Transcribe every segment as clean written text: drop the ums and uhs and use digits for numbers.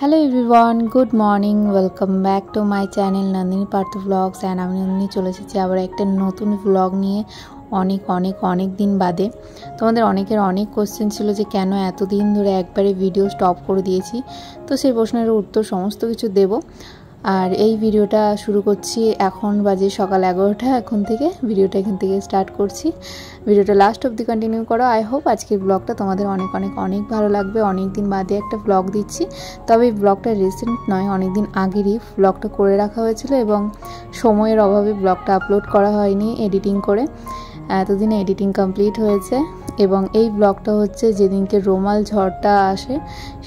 Hello everyone good morning welcome back to my channel Nandini Parth vlogs and আমি নন্দিনী চলে এসেছি আবার একটা নতুন ব্লগ নিয়ে অনেক দিন বাদে। তোমাদের অনেকের অনেক কোশ্চেন ছিল যে কেন এতদিন ধরে একবারে ভিডিও স্টপ করে দিয়েছি, তো সেই প্রশ্নের উত্তর সমস্ত কিছু দেব। আর এই ভিডিওটা শুরু করছি, এখন বাজে সকাল 11টা, এখন থেকে ভিডিওটা এখান থেকে স্টার্ট করছি। ভিডিওটা লাস্ট অবধি কন্টিনিউ করো। আই হোপ আজকের ব্লগটা তোমাদের অনেক ভালো লাগবে। অনেক দিন বাদে একটা ব্লগ দিচ্ছি, তবে এই ব্লগটা রিসেন্ট নয়, অনেক দিন আগেরই ব্লগটা করে রাখা হয়েছিল এবং সময়ের অভাবে ব্লগটা আপলোড করা হয়নি এডিটিং করে। এতদিনে এডিটিং কমপ্লিট হয়েছে এবং এই ব্লগটা হচ্ছে যেদিনকে রোমাল ঝড়টা আসে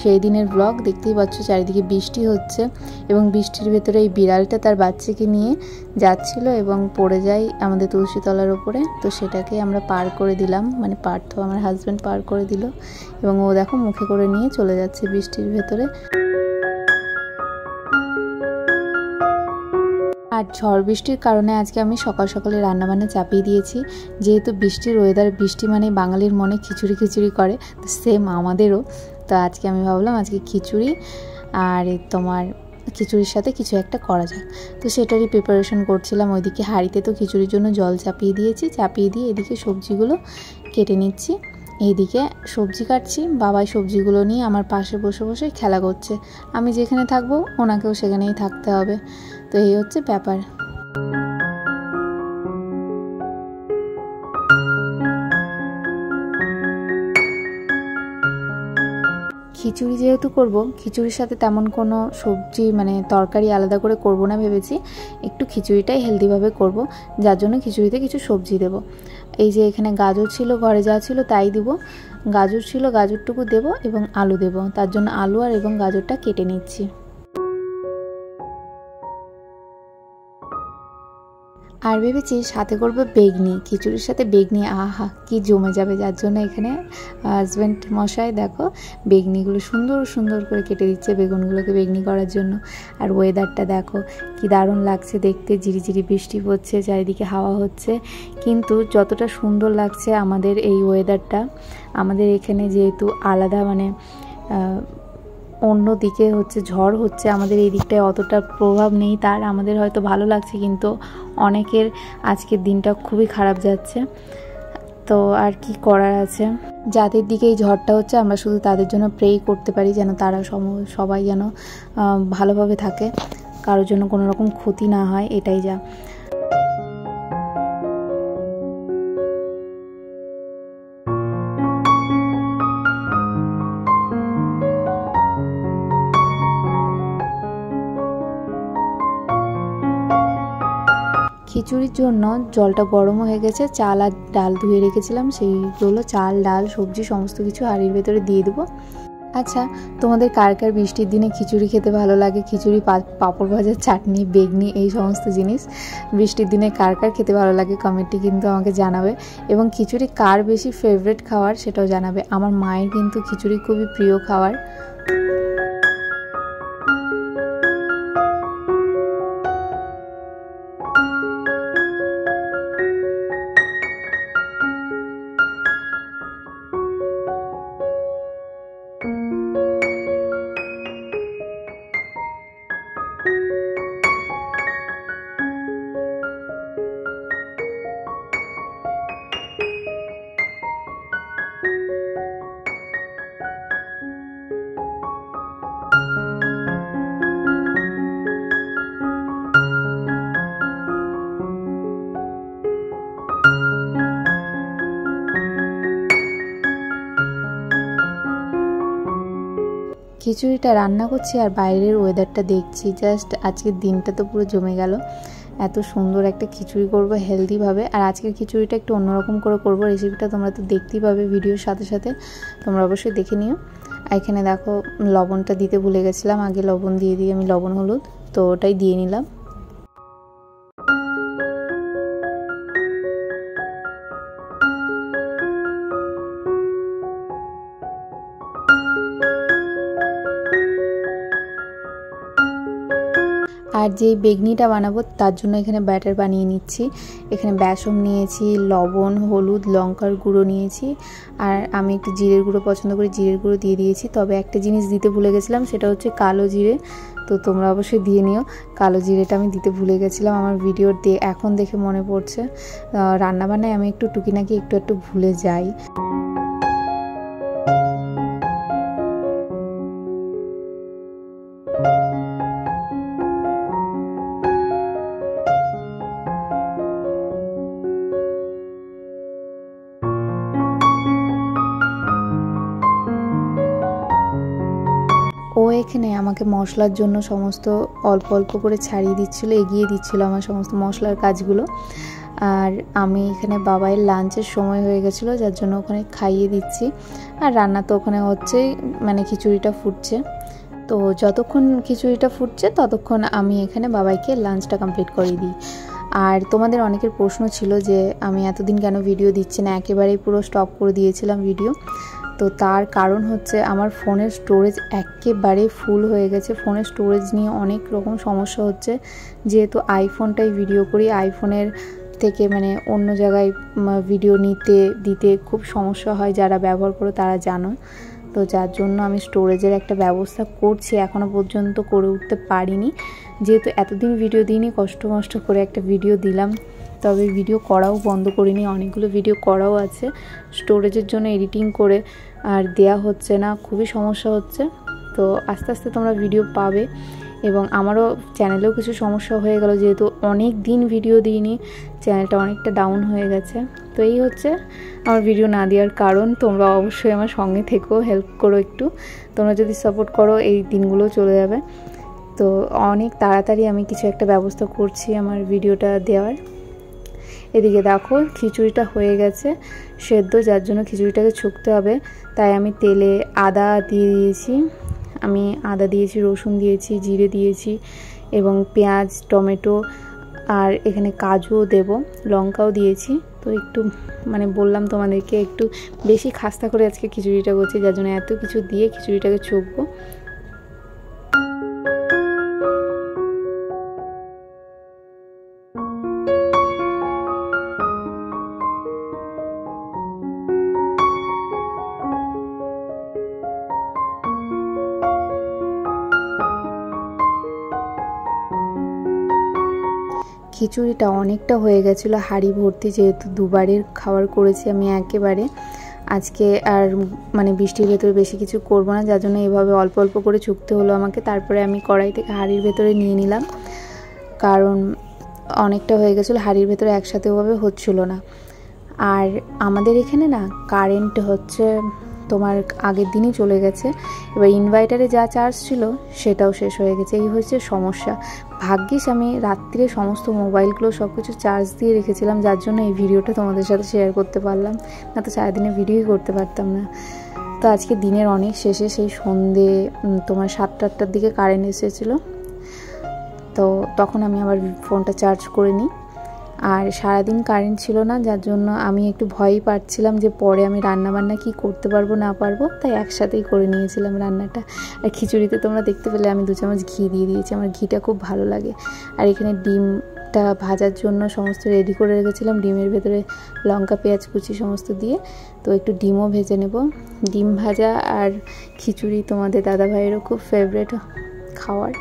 সেই দিনের ব্লগ। দেখতেই পাচ্ছ চারিদিকে বৃষ্টি হচ্ছে এবং বৃষ্টির ভেতরে এই বিড়ালটা তার বাচ্চাকে নিয়ে যাচ্ছিল এবং পড়ে যায় আমাদের তুলসীতলার ওপরে। তো সেটাকে আমরা পার করে দিলাম, মানে পার্থ আমার হাজব্যান্ড পার করে দিল এবং ও দেখো মুখে করে নিয়ে চলে যাচ্ছে বৃষ্টির ভেতরে। আর ঝড় বৃষ্টির কারণে আজকে আমি সকাল সকালে রান্নাবান্না চাপিয়ে দিয়েছি। যেহেতু বৃষ্টির ওয়েদার, বৃষ্টি মানে বাঙালির মনে খিচুড়ি করে, তো সেম আমাদেরও। তো আজকে আমি ভাবলাম আজকে খিচুড়ি আর তোমার খিচুড়ির সাথে কিছু একটা করা যায়, তো সেটারই প্রিপারেশন করছিলাম। ওইদিকে হাঁড়িতে তো খিচুড়ির জন্য জল চাপিয়ে দিয়েছি, চাপিয়ে দিয়ে এদিকে সবজিগুলো কেটে নিচ্ছি। এইদিকে সবজি কাটছি, বাবাই সবজিগুলো নিয়ে আমার পাশে বসে বসে খেলা করছে। আমি যেখানে থাকবো ওনাকেও সেখানেই থাকতে হবে, তো এই হচ্ছে ব্যাপার। খিচুড়ি যেহেতু করব, খিচুড়ির সাথে তেমন কোনো সবজি মানে তরকারি আলাদা করে করব না ভেবেছি, একটু খিচুড়িটাই হেলদিভাবে করব, যার জন্য খিচুড়িতে কিছু সবজি দেব। এই যে এখানে গাজর ছিল, ঘরে যা ছিল তাই দিব। গাজর ছিল, গাজরটুকু দেব এবং আলু দেব, তার জন্য আলু আর এবং গাজরটা কেটে নিচ্ছি। আর ভেবেছি সাথে করবো বেগনি, খিচুড়ির সাথে বেগনি, আহা কি জমে যাবে। যার জন্য এখানে হাজব্যান্ড মশাই দেখো বেগনিগুলো সুন্দর করে কেটে দিচ্ছে, বেগুনগুলোকে বেগনি করার জন্য। আর ওয়েদারটা দেখো কি দারুণ লাগছে দেখতে, ঝিরিঝিরি বৃষ্টি পড়ছে, চারিদিকে হাওয়া হচ্ছে। কিন্তু যতটা সুন্দর লাগছে আমাদের এই ওয়েদারটা, আমাদের এখানে যেহেতু আলাদা, মানে অন্য দিকে হচ্ছে ঝড় হচ্ছে, আমাদের এই দিকটায় অতটা প্রভাব নেই তার, আমাদের হয়তো ভালো লাগছে, কিন্তু অনেকের আজকের দিনটা খুবই খারাপ যাচ্ছে। তো আর কি করার আছে, যাদের দিকে এই ঝড়টা হচ্ছে আমরা শুধু তাদের জন্য প্রে করতে পারি যেন তারা সবাই যেন ভালোভাবে থাকে, কারোর জন্য কোনো রকম ক্ষতি না হয়, এটাই যা। খিচুড়ির জন্য জলটা গরম হয়ে গেছে, চাল আর ডাল ধুয়ে রেখেছিলাম, সেইগুলো চাল ডাল সবজি সমস্ত কিছু হাঁড়ির ভেতরে দিয়ে দেবো। আচ্ছা, তোমাদের কার কার বৃষ্টির দিনে খিচুড়ি খেতে ভালো লাগে? খিচুড়ি, পাঁপড় ভাজা, চাটনি, বেগনি, এই সমস্ত জিনিস বৃষ্টির দিনে কার কার খেতে ভালো লাগে কমেন্টে কিন্তু আমাকে জানাবে। এবং খিচুড়ি কার বেশি ফেভারিট খাওয়ার সেটাও জানাবে। আমার মায়ের কিন্তু খিচুড়ি খুবই প্রিয় খাওয়ার। খিচুড়িটা রান্না করছি আর বাইরের ওয়েদারটা দেখছি, জাস্ট আজকের দিনটা তো পুরো জমে গেল। এত সুন্দর একটা খিচুড়ি করব হেলদিভাবে। আর আজকের খিচুড়িটা একটু অন্যরকম করে করব, রেসিপিটা তোমরা তো দেখতেই পাবে ভিডিওর সাথে সাথে, তোমরা অবশ্যই দেখে নিও। এখানে দেখো লবণটা দিতে ভুলে গেছিলাম, আগে লবণ দিয়ে দিই আমি, লবণ হলুদ, তো ওটাই দিয়ে নিলাম। আর আর যেই বেগনিটা বানাবো তার জন্য এখানে ব্যাটার বানিয়ে নিচ্ছি। এখানে বেসন নিয়েছি, লবণ, হলুদ, লঙ্কার গুঁড়ো নিয়েছি, আর আমি একটু জিরের গুঁড়ো পছন্দ করি, জিরের গুঁড়ো দিয়ে দিয়েছি। তবে একটা জিনিস দিতে ভুলে গেছিলাম, সেটা হচ্ছে কালো জিরে। তো তোমরা অবশ্যই দিয়ে নিও, কালো জিরেটা আমি দিতে ভুলে গেছিলাম। আমার ভিডিও এখন দেখে মনে পড়ছে, রান্নাবান্নায় আমি একটু টুকিনাকি একটু ভুলে যাই। ও এখানে আমাকে মশলার জন্য সমস্ত অল্প অল্প করে ছাড়িয়ে দিচ্ছিলো, এগিয়ে দিচ্ছিলো আমার সমস্ত মশলার কাজগুলো। আর আমি এখানে বাবাইয়ের লাঞ্চের সময় হয়ে গেছিলো, যার জন্য ওখানে খাইয়ে দিচ্ছি। আর রান্না তো ওখানে হচ্ছেই, মানে খিচুড়িটা ফুটছে। তো যতক্ষণ খিচুড়িটা ফুটছে ততক্ষণ আমি এখানে বাবাইকে লাঞ্চটা কমপ্লিট করে দিই। আর তোমাদের অনেকের প্রশ্ন ছিল যে আমি এতদিন কেন ভিডিও দিচ্ছি না, একেবারেই পুরো স্টপ করে দিয়েছিলাম ভিডিও। তো তার কারণ হচ্ছে আমার ফোনের স্টোরেজ একেবারে ফুল হয়ে গেছে। ফোনের স্টোরেজ নিয়ে অনেক রকম সমস্যা হচ্ছে, যেহেতু আইফোনটাই ভিডিও করি, আইফোনের থেকে মানে অন্য জায়গায় ভিডিও দিতে খুব সমস্যা হয়, যারা ব্যবহার করো তারা জানো। তো যার জন্য আমি স্টোরেজের একটা ব্যবস্থা করছি, এখনও পর্যন্ত করে উঠতে পারিনি। যেহেতু এতদিন ভিডিও দিইনি, কষ্ট করে একটা ভিডিও দিলাম। তবে ভিডিও করাও বন্ধ করিনি, অনেকগুলো ভিডিও করাও আছে, স্টোরেজের জন্য এডিটিং করে আর দেয়া হচ্ছে না, খুবই সমস্যা হচ্ছে। তো আস্তে আস্তে তোমরা ভিডিও পাবে। এবং আমারও চ্যানেলেও কিছু সমস্যা হয়ে গেল, যেহেতু অনেক দিন ভিডিও দিইনি, চ্যানেলটা অনেকটা ডাউন হয়ে গেছে। তো এই হচ্ছে আমার ভিডিও না দেওয়ার কারণ। তোমরা অবশ্যই আমার সঙ্গে থেকো, হেল্প করো একটু। তোমরা যদি সাপোর্ট করো এই দিনগুলো চলে যাবে। তো অনেক তাড়াতাড়ি আমি কিছু একটা ব্যবস্থা করছি আমার ভিডিওটা দেওয়ার। এদিকে দেখো খিচুড়িটা হয়ে গেছে সেদ্ধ, যার জন্য খিচুড়িটাকে ছুঁকতে হবে। তাই আমি তেলে আদা দিয়ে দিয়েছি, আমি আদা দিয়েছি, রসুন দিয়েছি, জিরে দিয়েছি এবং পেঁয়াজ, টমেটো, আর এখানে কাজুও দেব, লঙ্কাও দিয়েছি। তো একটু মানে বললাম তোমাদেরকে একটু বেশি খাস্তা করে আজকে খিচুড়িটা করছি, যার জন্য এত কিছু দিয়ে খিচুড়িটাকে ছুঁকবো। খিচুড়িটা অনেকটা হয়ে গেছিলো, হাঁড়ি ভর্তি, যেহেতু দুবারের খাবার করেছি আমি একেবারে। আজকে আর মানে বৃষ্টির ভেতরে বেশি কিছু করবো না, যার জন্য এভাবে অল্প অল্প করে ছুঁকতে হলো আমাকে। তারপরে আমি কড়াই থেকে হাঁড়ির ভেতরে নিয়ে নিলাম, কারণ অনেকটা হয়ে গেছিলো, হাঁড়ির ভেতরে একসাথে ওভাবে হচ্ছিলো না। আর আমাদের এখানে না কারেন্ট হচ্ছে তোমার আগের দিনই চলে গেছে, এবার ইনভার্টারে যা চার্জ ছিল সেটাও শেষ হয়ে গেছে, এই হচ্ছে সমস্যা। ভাগ্যিস আমি রাত্রে সমস্ত মোবাইলগুলো সব কিছু চার্জ দিয়ে রেখেছিলাম, যার জন্য এই ভিডিওটা তোমাদের সাথে শেয়ার করতে পারলাম, না তো সারাদিনে ভিডিওই করতে পারতাম না। তো আজকে দিনের অনেক শেষে সেই সন্ধে তোমার 7-8টার দিকে কারেন্ট এসেছিলো, তো তখন আমি আবার ফোনটা চার্জ করে নিই। আর সারাদিন কারেন্ট ছিল না, যার জন্য আমি একটু ভয়ই পাচ্ছিলাম যে পরে আমি রান্নাবান্না কি করতে পারবো না পারবো, তাই একসাথেই করে নিয়েছিলাম রান্নাটা। আর খিচুড়িতে তোমরা দেখতে পেলে আমি 2 চামচ ঘি দিয়ে দিয়েছি, আমার ঘিটা খুব ভালো লাগে। আর এখানে ডিমটা ভাজার জন্য সমস্ত রেডি করে রেখেছিলাম, ডিমের ভেতরে লঙ্কা, পেঁয়াজ কুচি সমস্ত দিয়ে। তো একটু ডিমও ভেজে নেব। ডিম ভাজা আর খিচুড়ি তোমাদের দাদাভাইয়েরও খুব ফেভারিট খাওয়ার।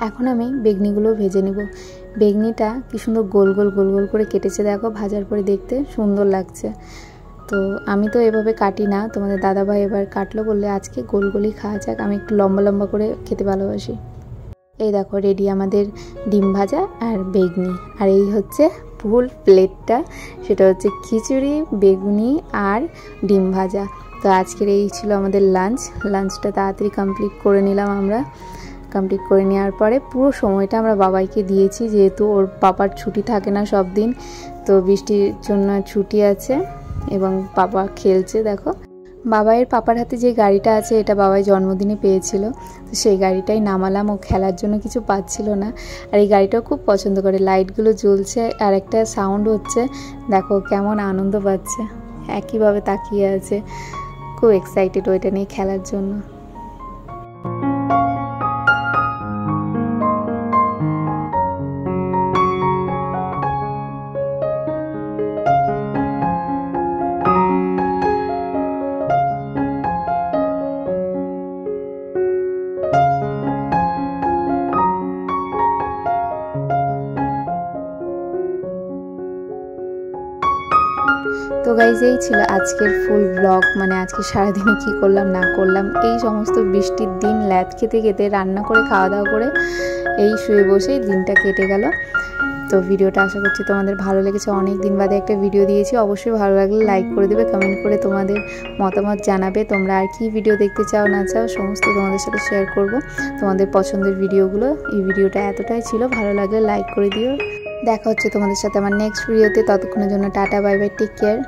এখন আমি বেগনিগুলো ভেজে নেব। বেগনিটা কি সুন্দর গোল গোল গোল গোল করে কেটেছে, দেখো ভাজার পরে দেখতে সুন্দর লাগছে। তো আমি তো এভাবে কাটি না, তোমাদের দাদাভাই এবার কাটলো, বললে আজকে গোল গোলই খাওয়া যাক, আমি একটু লম্বা লম্বা করে খেতে ভালোবাসি। এই দেখো রেডি আমাদের ডিম ভাজা আর বেগুনি। আর এই হচ্ছে ফুল প্লেটটা, সেটা হচ্ছে খিচুড়ি, বেগুনি আর ডিম ভাজা। তো আজকের এই ছিল আমাদের লাঞ্চটা তাড়াতাড়ি কমপ্লিট করে নিলাম আমরা। কমপ্লিট করে নেওয়ার পরে পুরো সময়টা আমরা বাবাইকে দিয়েছি, যেহেতু ওর পাপার ছুটি থাকে না সব দিন, তো বৃষ্টির জন্য ছুটি আছে এবং বাবা খেলছে। দেখো বাবাইয়ের পাপার হাতে যে গাড়িটা আছে এটা বাবাই জন্মদিনে পেয়েছিল, তো সেই গাড়িটাই নামালাম। ও খেলার জন্য কিছু পাচ্ছিল না, আর এই গাড়িটাও খুব পছন্দ করে। লাইটগুলো জ্বলছে আর একটা সাউন্ড হচ্ছে, দেখো কেমন আনন্দ পাচ্ছে, একইভাবে তাকিয়ে আছে, খুব এক্সাইটেড ওইটা নিয়ে খেলার জন্য। তো গাইজ এই ছিল আজকের ফুল ব্লগ, মানে আজকে সারাদিনে কি করলাম না করলাম। এই সমস্ত বৃষ্টির দিন ল্যাদ খেতে খেতে, রান্না করে, খাওয়া দাওয়া করে, এই শুয়ে বসেই দিনটা কেটে গেল। তো ভিডিওটা আশা করছি তোমাদের ভালো লেগেছে। অনেক দিন বাদে একটা ভিডিও দিয়েছি, অবশ্যই ভালো লাগলে লাইক করে দেবে, কমেন্ট করে তোমাদের মতামত জানাবে। তোমরা আর কি ভিডিও দেখতে চাও না চাও সমস্ত তোমাদের সাথে শেয়ার করব, তোমাদের পছন্দের ভিডিওগুলো। এই ভিডিওটা এতটাই ছিল, ভালো লাগলে লাইক করে দিও। দেখা হচ্ছে তোমাদের সাথে আমার নেক্সট ভিডিওতে, ততক্ষণের জন্য tata, bye bye, take care.